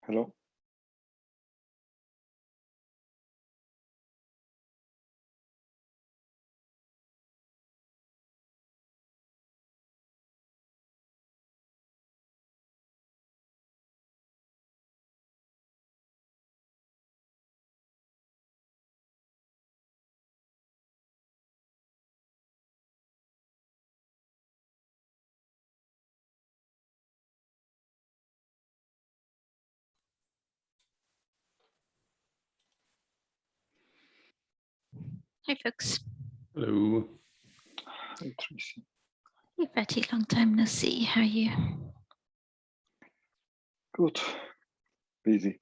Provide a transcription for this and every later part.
Hello. Hi, folks. Hello. Hi, Tracy. Hey, Betty. Long time no see. How are you? Good. Busy.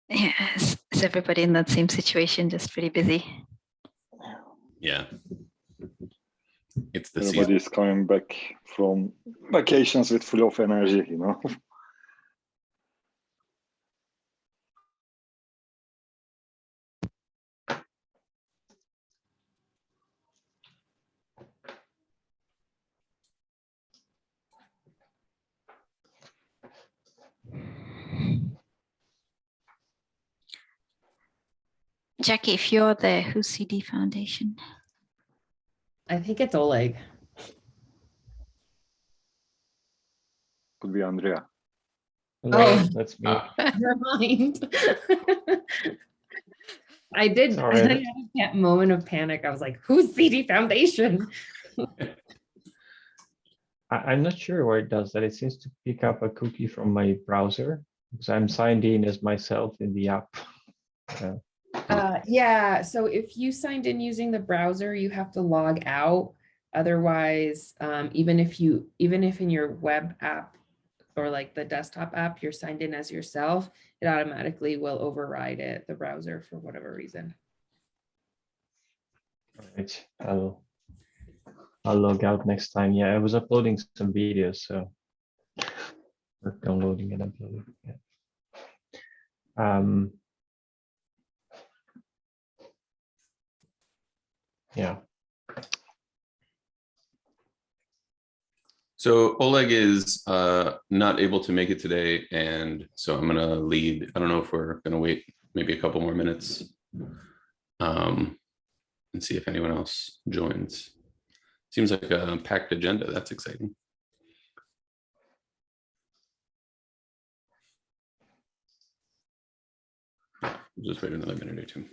Yeah, is everybody in that same situation? Just pretty busy. Yeah. It's the Everybody's coming back from vacations with full of energy, you know. Jackie, if you're there, who's CD Foundation? I think it's Oleg. Could be Andrea. Hello, Oh. that's me. Never mind. I did. Sorry. I had that moment of panic. I was like, "Who's CD Foundation?" I'm not sure why it does that. It seems to pick up a cookie from my browser because I'm signed in as myself in the app. Yeah. So if you signed in using the browser, you have to log out. Otherwise, even if in your web app or like the desktop app, you're signed in as yourself, it automatically will override the browser for whatever reason. All right, I'll log out next time. Yeah, I was uploading some videos, so we're downloading and uploading. Yeah. So Oleg is not able to make it today, and so I'm gonna lead. I don't know if we're gonna wait maybe a couple more minutes and see if anyone else joins. Seems like a packed agenda. That's exciting. We'll just wait another minute or two.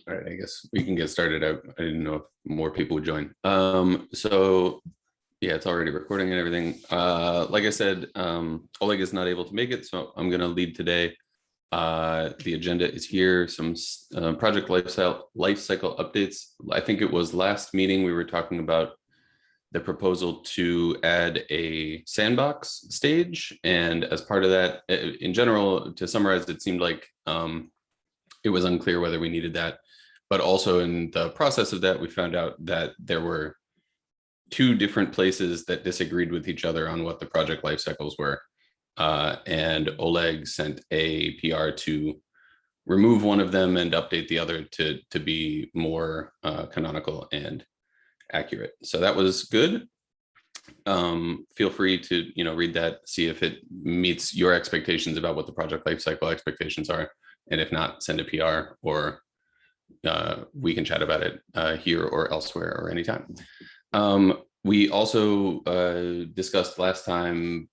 All right, I guess we can get started. I didn't know if more people would join. So yeah, it's already recording and everything. Like I said, Oleg is not able to make it, so I'm gonna lead today. The agenda is here, some project life cycle updates. I think it was last meeting we were talking about the proposal to add a sandbox stage. And as part of that, in general, to summarize, it seemed like it was unclear whether we needed that. But also in the process of that, we found out that there were two different places that disagreed with each other on what the project life cycles were. And Oleg sent a PR to remove one of them and update the other to be more canonical and accurate. So that was good. Feel free to read that, see if it meets your expectations about what the project lifecycle expectations are, and if not, send a PR, or we can chat about it here or elsewhere or anytime. We also discussed last time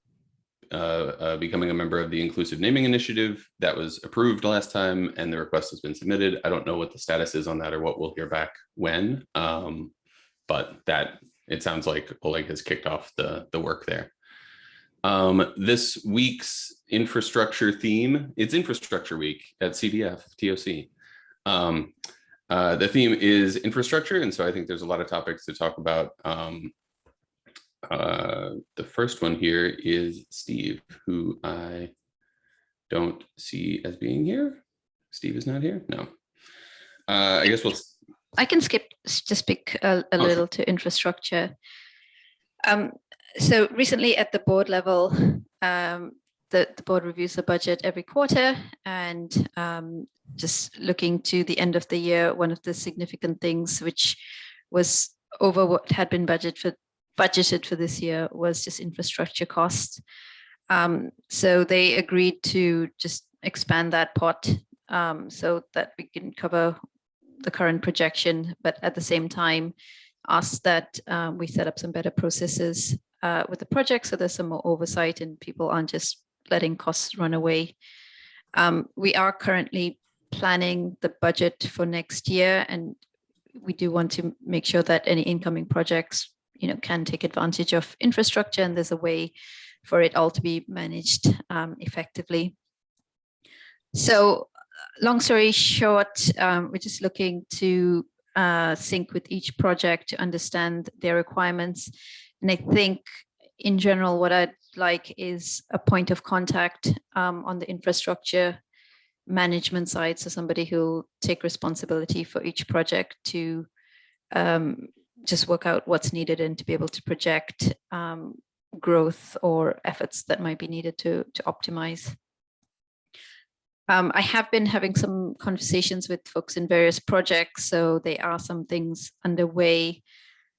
becoming a member of the Inclusive Naming Initiative. That was approved last time, and the request has been submitted. I don't know what the status is on that or what we'll hear back when, but that it sounds like Oleg has kicked off the work there. This week's infrastructure theme, it's Infrastructure Week at CDF TOC. The theme is infrastructure, and so I think there's a lot of topics to talk about. The first one here is Steve, who I don't see as being here. Steve is not here? No. I guess I can just speak a little to infrastructure. So recently at the board level, the board reviews the budget every quarter, and just looking to the end of the year, one of the significant things which was over what had been budgeted for this year was just infrastructure costs. So they agreed to just expand that pot so that we can cover the current projection, but at the same time asked that we set up some better processes with the project, so there's some more oversight and people aren't just letting costs run away. We are currently planning the budget for next year, and we do want to make sure that any incoming projects, can take advantage of infrastructure, and there's a way for it all to be managed effectively. So long story short, we're just looking to sync with each project to understand their requirements. And I think in general, what I'd like is a point of contact on the infrastructure management side. So somebody who'll take responsibility for each project to just work out what's needed and to be able to project growth or efforts that might be needed to optimize. I have been having some conversations with folks in various projects, so there are some things underway.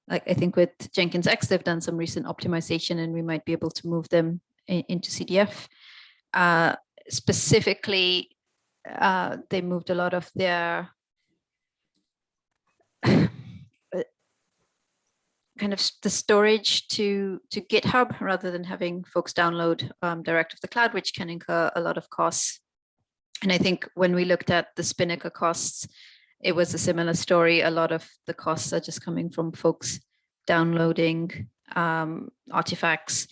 Like I think with Jenkins X, they've done some recent optimization, and we might be able to move them into CDF. Specifically, they moved a lot of their kind of the storage to GitHub rather than having folks download direct off the cloud, which can incur a lot of costs. And I think when we looked at the Spinnaker costs, it was a similar story. A lot of the costs are just coming from folks downloading artifacts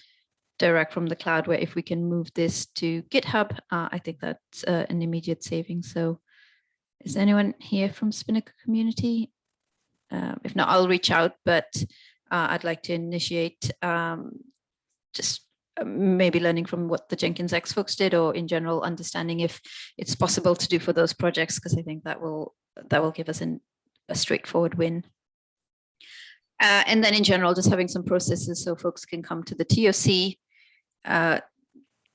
direct from the cloud, where if we can move this to GitHub, I think that's an immediate saving. So is anyone here from Spinnaker community? If not, I'll reach out, but I'd like to initiate just maybe learning from what the Jenkins X folks did, or in general understanding if it's possible to do for those projects, because I think that will give us a straightforward win. And then in general, just having some processes so folks can come to the TOC.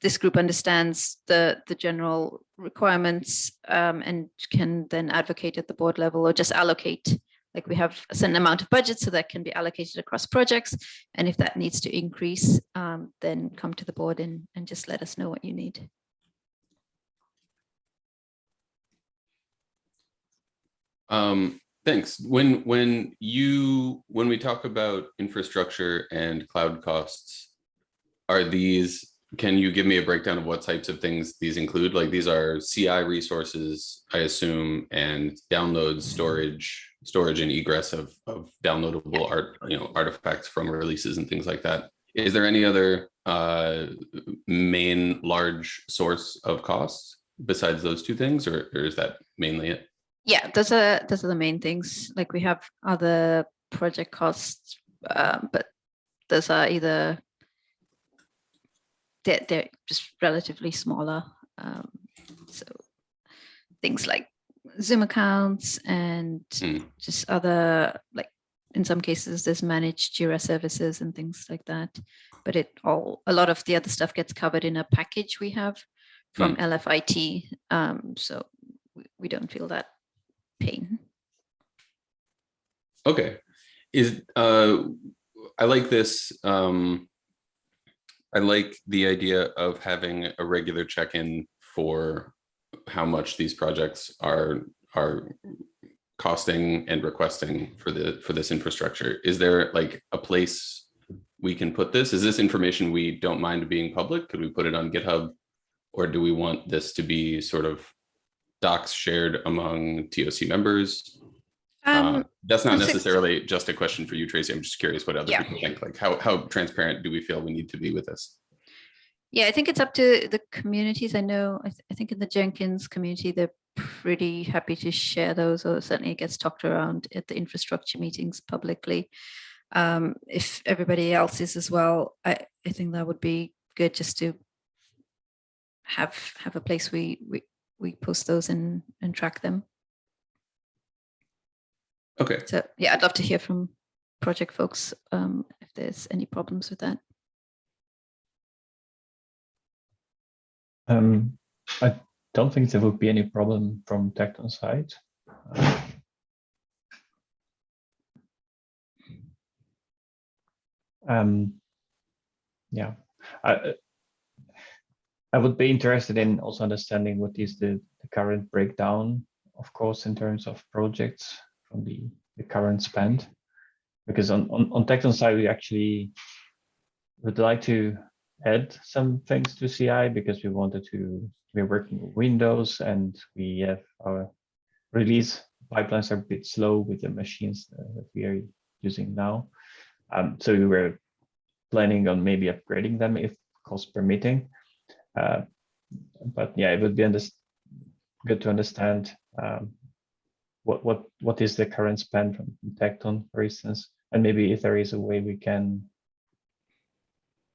This group understands the general requirements and can then advocate at the board level, or just allocate. Like we have a certain amount of budget, so that can be allocated across projects. And if that needs to increase, then come to the board and just let us know what you need. Thanks. When we talk about infrastructure and cloud costs, can you give me a breakdown of what types of things these include? Like these are CI resources, I assume, and downloads, storage and egress of downloadable artifacts from releases and things like that. Is there any other main large source of costs besides those two things, or is that mainly it? Yeah, those are the main things. Like we have other project costs, but those are either they're just relatively smaller. So things like Zoom accounts and just other, like in some cases there's managed Jira services and things like that. But a lot of the other stuff gets covered in a package we have from LFIT. So we don't feel that pain. Okay. I like this. I like the idea of having a regular check-in for how much these projects are costing and requesting for this infrastructure. Is there like a place we can put this? Is this information we don't mind being public? Could we put it on GitHub, or do we want this to be sort of docs shared among TOC members? That's not so- necessarily just a question for you, Tracy. I'm just curious what other Yeah. people think. Like, how transparent do we feel we need to be with this? Yeah, I think it's up to the communities. I know, I think in the Jenkins community, they're pretty happy to share those, or certainly it gets talked around at the infrastructure meetings publicly. If everybody else is as well, I think that would be good, just to have a place we post those and track them. Okay. So yeah, I'd love to hear from project folks if there's any problems with that. I don't think there would be any problem from Tecton side. Yeah, I would be interested in also understanding what is the current breakdown, of course, in terms of projects from the current spend, because on Tecton side, we actually would like to add some things to CI, because we're working with Windows, and we have our release pipelines are a bit slow with the machines that we are using now. So we were planning on maybe upgrading them if cost permitting. But yeah, it would be good to understand what is the current spend from Tecton, for instance, and maybe if there is a way we can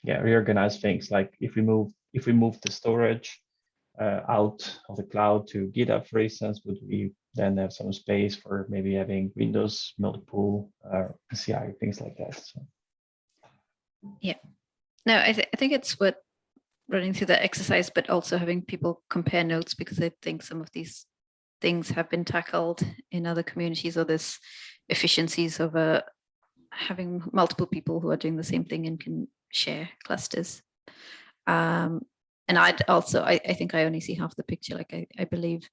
reorganize things, like if we move the storage out of the cloud to GitHub, for instance, would we then have some space for maybe having Windows multiple CI, things like that? So. Yeah, no, I think it's worth running through that exercise, but also having people compare notes, because I think some of these things have been tackled in other communities, or there's efficiencies of having multiple people who are doing the same thing and can share clusters. And I think I only see half the picture. Like I believe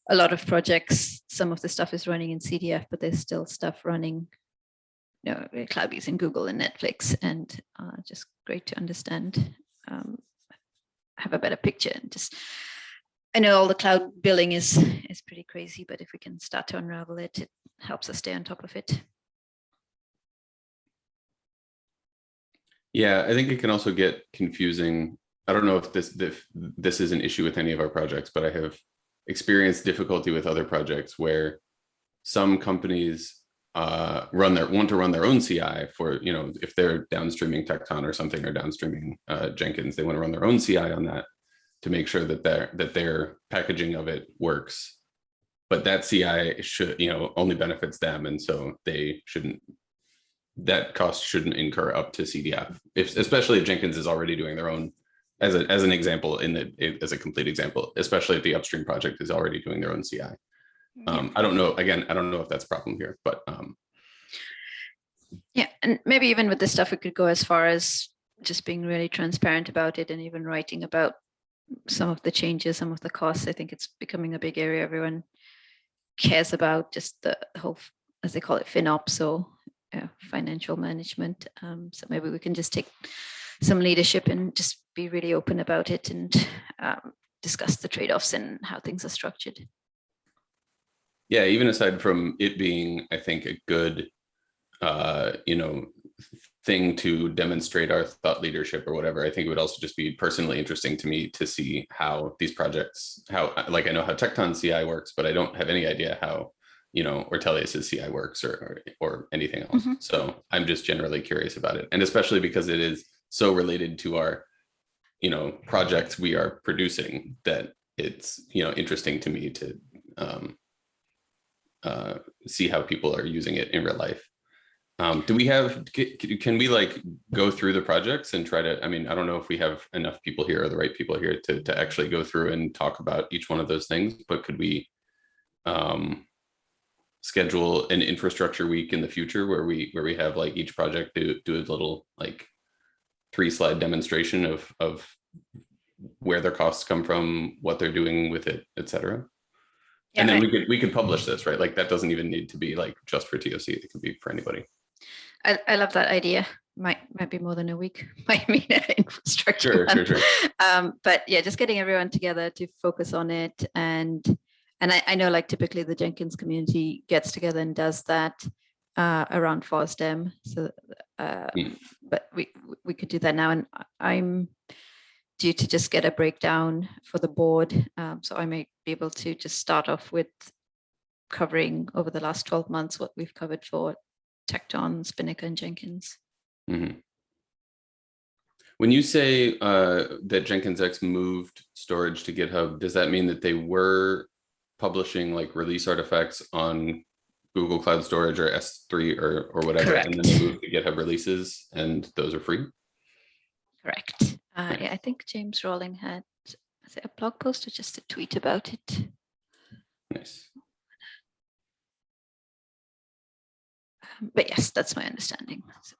a lot of projects, some of the stuff is running in CDF, but there's still stuff running, cloud using Google and Netflix, and just great to understand, have a better picture. And just, I know all the cloud billing is pretty crazy, but if we can start to unravel it, it helps us stay on top of it. Yeah, I think it can also get confusing. I don't know if this is an issue with any of our projects, but I have experienced difficulty with other projects where some companies want to run their own CI for, if they're downstreaming Tecton or something, or downstreaming Jenkins, they want to run their own CI on that to make sure that their packaging of it works. But that CI should, only benefits them, and so that cost shouldn't incur up to CDF, especially if Jenkins is already doing their own, as an example, as a complete example, especially if the upstream project is already doing their own CI. I don't know. Again, I don't know if that's a problem here, but yeah, and maybe even with this stuff, we could go as far as just being really transparent about it, and even writing about some of the changes, some of the costs. I think it's becoming a big area everyone cares about, just the whole, as they call it, FinOps, or financial management. So maybe we can just take some leadership and just be really open about it, and discuss the trade-offs and how things are structured. Yeah, even aside from it being, I think, a good, thing to demonstrate our thought leadership or whatever, I think it would also just be personally interesting to me to see how these projects, I know how Tecton CI works, but I don't have any idea how, Ortelius's CI works or anything else. Mm-hmm. So I'm just generally curious about it. And especially because it is so related to our, projects we are producing, that it's, interesting to me to see how people are using it in real life. Can we go through the projects and try to, I don't know if we have enough people here or the right people here to actually go through and talk about each one of those things, but could we schedule an infrastructure week in the future where we have each project do a little 3-slide demonstration of where their costs come from, what they're doing with it, etc. Yeah, and then we could publish this, right? That doesn't even need to be just for TOC. It could be for anybody. I love that idea. Might be more than a week. Might mean infrastructure. Sure. But yeah, just getting everyone together to focus on it, and And I know like typically the Jenkins community gets together and does that around FOSDEM. So, but we could do that now. And I'm due to just get a breakdown for the board. So I may be able to just start off with covering over the last 12 months what we've covered for Tecton, Spinnaker, and Jenkins. Mm-hmm. When you say that Jenkins X moved storage to GitHub, does that mean that they were publishing like release artifacts on Google Cloud Storage or S3 or whatever, Correct. and then they moved to GitHub releases and those are free? Correct. Yeah, I think James Rawling had a blog post or just a tweet about it. Nice. But yes, that's my understanding. So.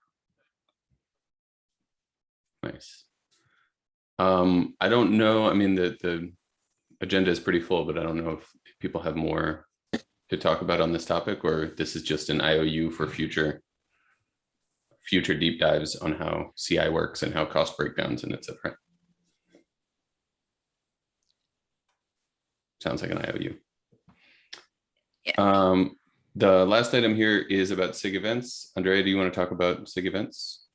Nice. I don't know. I mean, the agenda is pretty full, but I don't know if people have more to talk about on this topic, or this is just an IOU for future deep dives on how CI works and how cost breakdowns and etc. Sounds like an IOU. Yeah. The last item here is about SIG events. Andrea, do you want to talk about SIG events?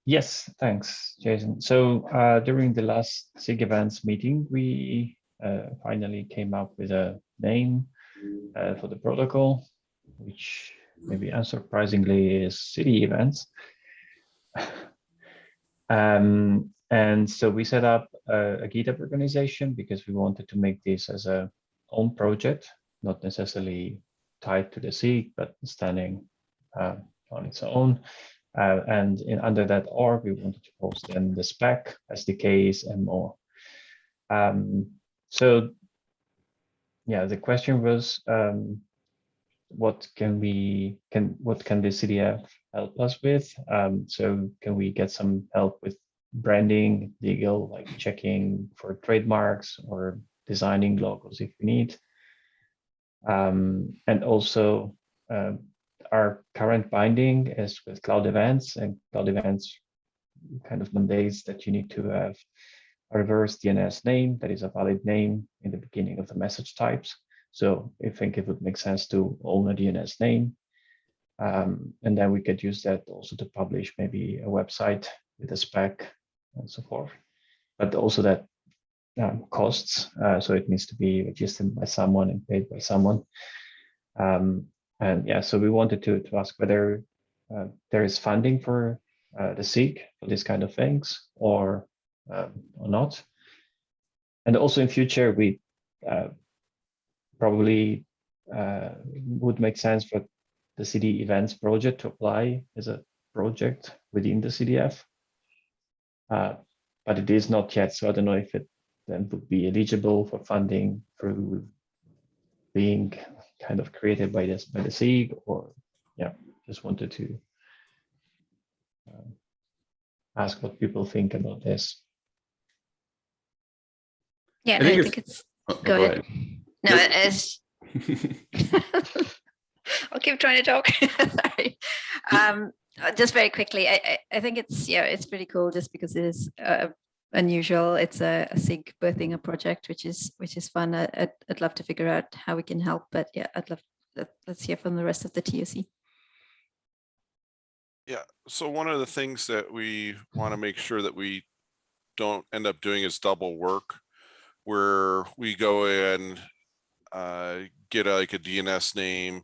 Yes, thanks, Jason. So during the last SIG events meeting, we finally came up with a name for the protocol, which maybe unsurprisingly is city events. And so we set up a GitHub organization because we wanted to make this as a own project, not necessarily tied to the SIG, but standing on its own. And under that org, we wanted to post then the spec, SDKs, and more. So yeah, the question was, what can the CDF help us with? So can we get some help with branding, legal, like checking for trademarks or designing logos if we need? And also our current binding is with Cloud Events, and Cloud Events kind of mandates that you need to have a reverse DNS name that is a valid name in the beginning of the message types. So I think it would make sense to own a DNS name. And then we could use that also to publish maybe a website with a spec and so forth. But also that costs, so it needs to be registered by someone and paid by someone. And yeah, so we wanted to ask whether there is funding for the SIG for these kind of things or not. And also in future, we probably would make sense for the CD events project to apply as a project within the CDF. But it is not yet, so I don't know if it then would be eligible for funding through being kind of created by the SIG, or yeah, just wanted to ask what people think about this. Yeah, I think it's go ahead. No, Nope. as I'll keep trying to talk. Sorry. Just very quickly, I think it's pretty cool just because it is unusual. It's a SIG birthing a project, which is fun. I'd love to figure out how we can help, but yeah, let's hear from the rest of the TOC. Yeah, so one of the things that we want to make sure that we don't end up doing is double work, where we go and get like a DNS name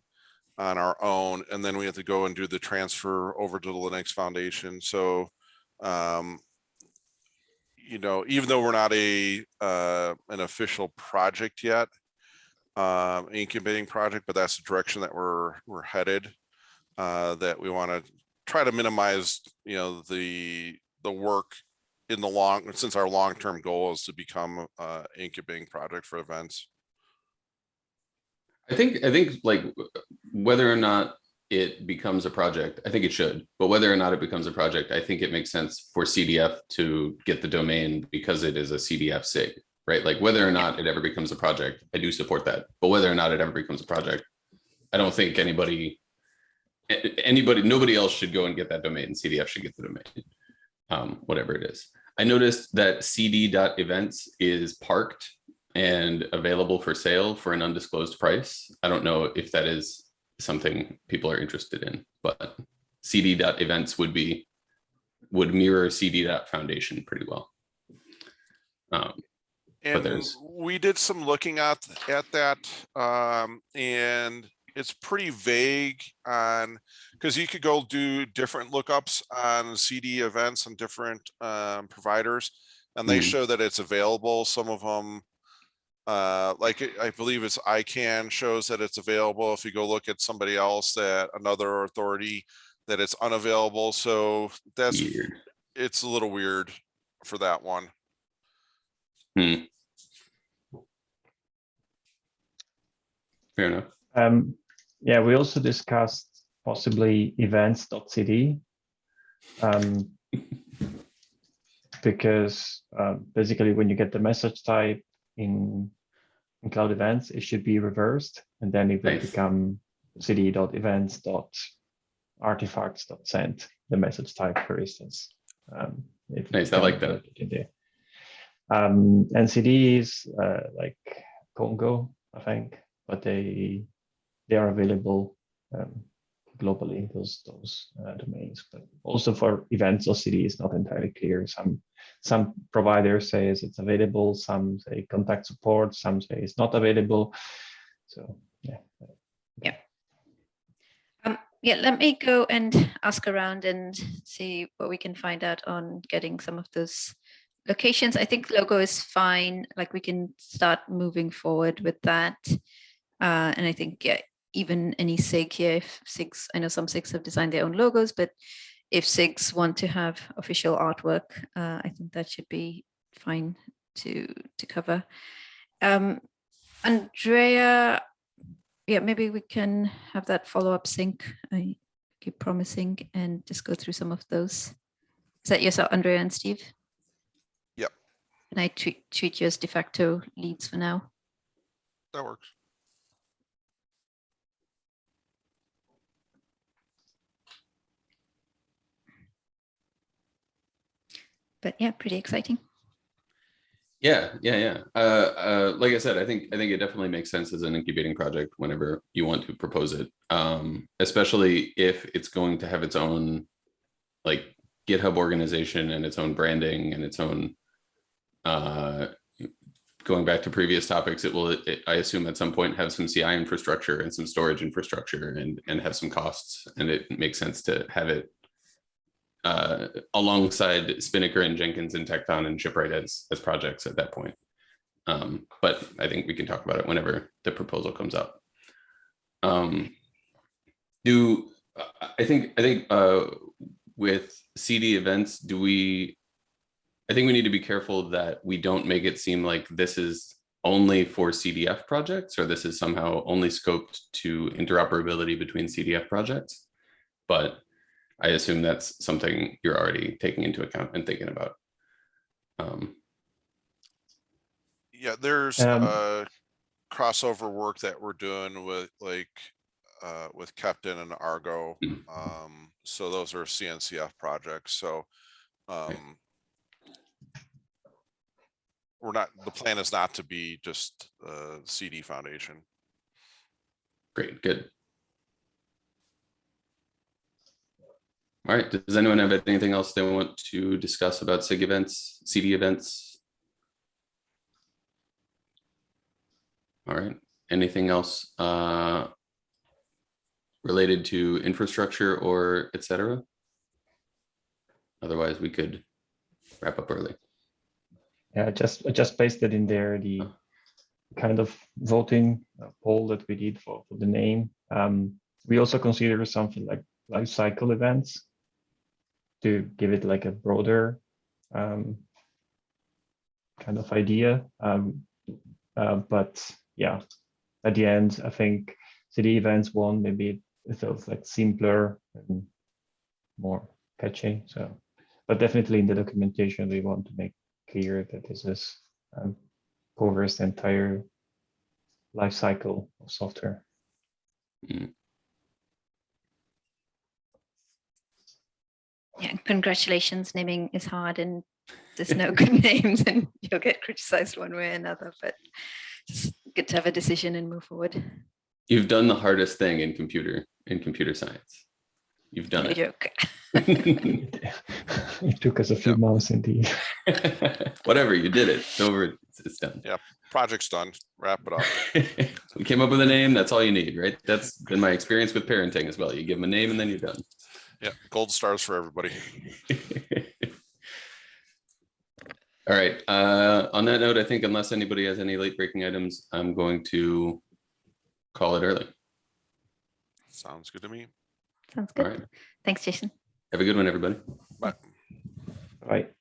on our own, and then we have to go and do the transfer over to the Linux Foundation. So, you know, even though we're not an official project yet, incubating project, but that's the direction that we're headed. That we want to try to minimize, you know, the work in the long, since our long-term goal is to become an incubating project for events. I think like whether or not it becomes a project, I think it should, but whether or not it becomes a project, I think it makes sense for CDF to get the domain because it is a CDF SIG, right? Like whether or not it ever becomes a project, I do support that. But whether or not it ever becomes a project, I don't think nobody else should go and get that domain. CDF should get the domain, whatever it is. I noticed that cd.events is parked and available for sale for an undisclosed price. I don't know if that is something people are interested in, but cd.events would mirror cd.foundation pretty well. And there's- we did some looking at that, and it's pretty vague on, because you could go do different lookups on CD events and different providers, and they show that it's available. Some of them, like I believe it's ICANN shows that it's available. If you go look at somebody else, that another authority, that it's unavailable. So that's Weird. It's a little weird for that one. Fair enough. Yeah, we also discussed possibly events.cd, because basically when you get the message type in Cloud Events, it should be reversed, and then it will Nice. become cd.events.artifacts.send, the message type, for instance. Nice, I like that. In there. And CD is like Congo, I think, but they are available globally, those domains. But also for events or CD is not entirely clear. Some providers say it's available, some say contact support, some say it's not available. So yeah. Yeah, let me go and ask around and see what we can find out on getting some of those locations. I think logo is fine. Like we can start moving forward with that. And I think, yeah, even any SIG here, if SIGs, I know some SIGs have designed their own logos, but if SIGs want to have official artwork, I think that should be fine to cover. Andrea, yeah, maybe we can have that follow-up sync. I keep promising, and just go through some of those. Is that yourself, Andrea and Steve? Yep. And I treat you as de facto leads for now. That works. But yeah, pretty exciting. Yeah. Like I said, I think it definitely makes sense as an incubating project whenever you want to propose it, especially if it's going to have its own like GitHub organization and its own branding and its own. Going back to previous topics, I assume at some point have some CI infrastructure and some storage infrastructure and have some costs, and it makes sense to have it alongside Spinnaker and Jenkins and Tecton and Shipwright as projects at that point. But I think we can talk about it whenever the proposal comes up. I think with CD events, I think we need to be careful that we don't make it seem like this is only for CDF projects, or this is somehow only scoped to interoperability between CDF projects. But I assume that's something you're already taking into account and thinking about. Yeah, there's crossover work that we're doing with with Captain and Argo. So those are CNCF projects. So the plan is not to be just CD Foundation. Great, good. All right, does anyone have anything else they want to discuss about SIG events, CD events? All right, anything else related to infrastructure or etc.? Otherwise, we could wrap up early. Yeah, I just pasted in there the kind of voting poll that we did for the name. We also consider something like life cycle events to give it like a broader kind of idea. But yeah, at the end, I think CD events won. Maybe it feels like simpler and more catchy. So, but definitely in the documentation, we want to make clear that this is covers the entire life cycle of software. Yeah, congratulations. Naming is hard, and there's no good names and you'll get criticized one way or another, but it's good to have a decision and move forward. You've done the hardest thing in computer science. You've done No it. joke. It took us a few Yep. months indeed. Whatever, you did it. It's over. It's done. Project's done. Wrap it up. We came up with a name. That's all you need, right? That's been my experience with parenting as well. You give them a name and then you're done. Yeah, gold stars for everybody. All right. On that note, I think unless anybody has any late breaking items, I'm going to call it early. Sounds good to me. Sounds All good. right. Thanks, Jason. Have a good one, everybody. Bye. Right.